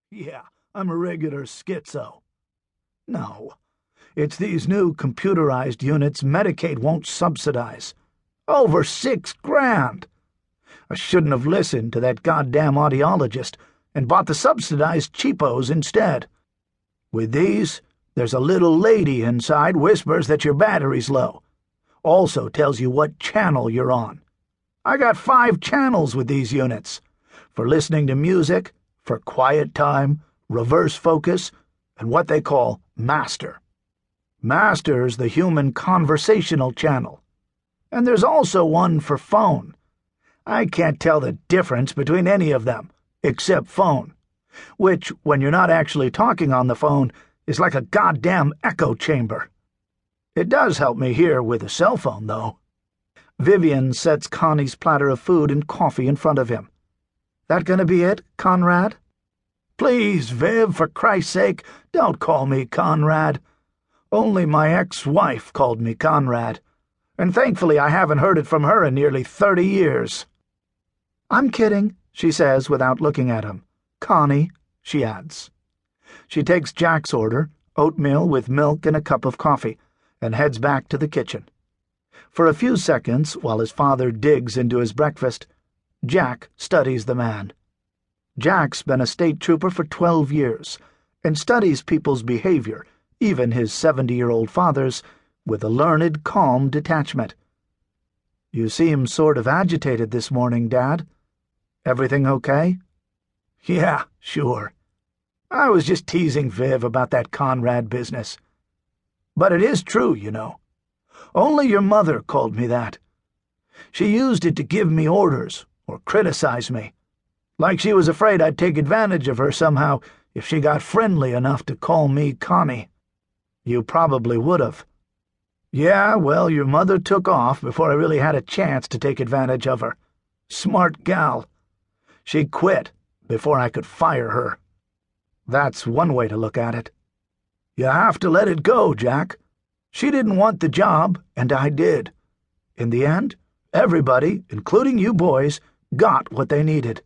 Yeah, I'm a regular schizo. No, it's these new computerized units Medicaid won't subsidize. Over $6,000. I shouldn't have listened to that goddamn audiologist and bought the subsidized cheapos instead. With these, there's a little lady inside whispers that your battery's low. Also tells you what channel you're on. I got 5 channels with these units. For listening to music, for quiet time, reverse focus, and what they call master. Master's the human conversational channel. And there's also one for phone. I can't tell the difference between any of them, except phone, which, when you're not actually talking on the phone, is like a goddamn echo chamber. It does help me hear with a cell phone, though. Vivian sets Connie's platter of food and coffee in front of him. That gonna be it, Conrad? Please, Viv, for Christ's sake, don't call me Conrad. Only my ex-wife called me Conrad, and thankfully I haven't heard it from her in nearly 30 years. I'm kidding, she says without looking at him. Connie, she adds. She takes Jack's order, oatmeal with milk and a cup of coffee, and heads back to the kitchen. For a few seconds, while his father digs into his breakfast, Jack studies the man. Jack's been a state trooper for 12 years, and studies people's behavior, even his 70-year-old father's, with a learned, calm detachment. You seem sort of agitated this morning, Dad. Everything okay? Yeah, sure. I was just teasing Viv about that Conrad business. But it is true, you know. Only your mother called me that. She used it to give me orders or criticize me, like she was afraid I'd take advantage of her somehow if she got friendly enough to call me Connie. You probably would have. Yeah, well, your mother took off before I really had a chance to take advantage of her. Smart gal. She quit before I could fire her. That's one way to look at it. You have to let it go, Jack. She didn't want the job, and I did. In the end, everybody, including you boys, got what they needed.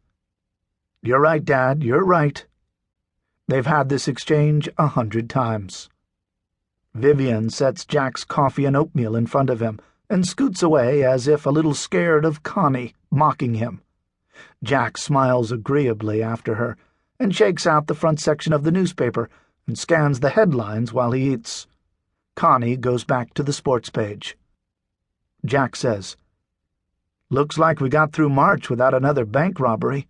You're right, Dad, you're right. They've had this exchange 100 times. Vivian sets Jack's coffee and oatmeal in front of him and scoots away as if a little scared of Connie mocking him. Jack smiles agreeably after her and shakes out the front section of the newspaper and scans the headlines while he eats. Connie goes back to the sports page. Jack says, "Looks like we got through March without another bank robbery.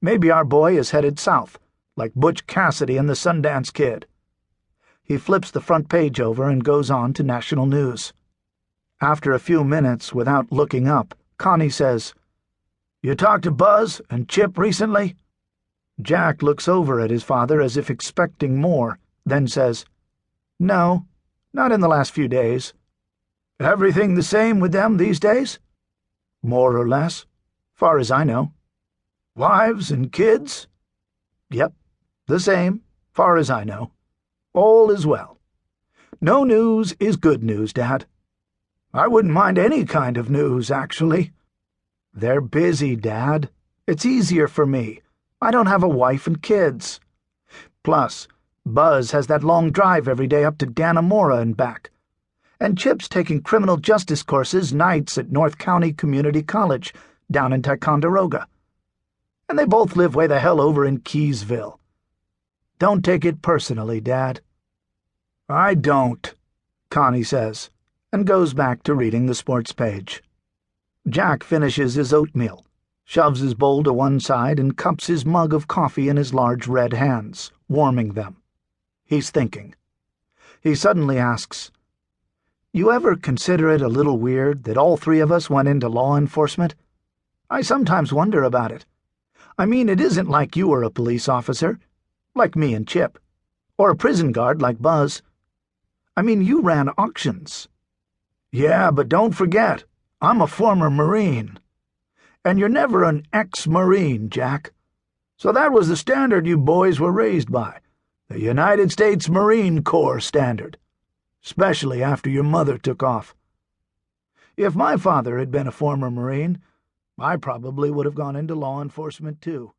Maybe our boy is headed south, like Butch Cassidy and the Sundance Kid." He flips the front page over and goes on to national news. After a few minutes, without looking up, Connie says, "You talked to Buzz and Chip recently?" Jack looks over at his father as if expecting more, then says, "No, not in the last few days." "Everything the same with them these days?" "More or less, far as I know." "Wives and kids?" "Yep, the same, far as I know. All is well. No news is good news, Dad. I wouldn't mind any kind of news, actually." "They're busy, Dad. It's easier for me. I don't have a wife and kids. Plus, Buzz has that long drive every day up to Dannemora and back. And Chip's taking criminal justice courses nights at North County Community College down in Ticonderoga. And they both live way the hell over in Keysville. Don't take it personally, Dad." "I don't," Connie says, and goes back to reading the sports page. Jack finishes his oatmeal, shoves his bowl to one side, and cups his mug of coffee in his large red hands, warming them. He's thinking. He suddenly asks, "You ever consider it a little weird that all 3 of us went into law enforcement? I sometimes wonder about it. I mean, it isn't like you were a police officer, like me and Chip, or a prison guard like Buzz. I mean, you ran auctions." "Yeah, but don't forget, I'm a former Marine. And you're never an ex-Marine, Jack. So that was the standard you boys were raised by, the United States Marine Corps standard, especially after your mother took off. If my father had been a former Marine, I probably would have gone into law enforcement too."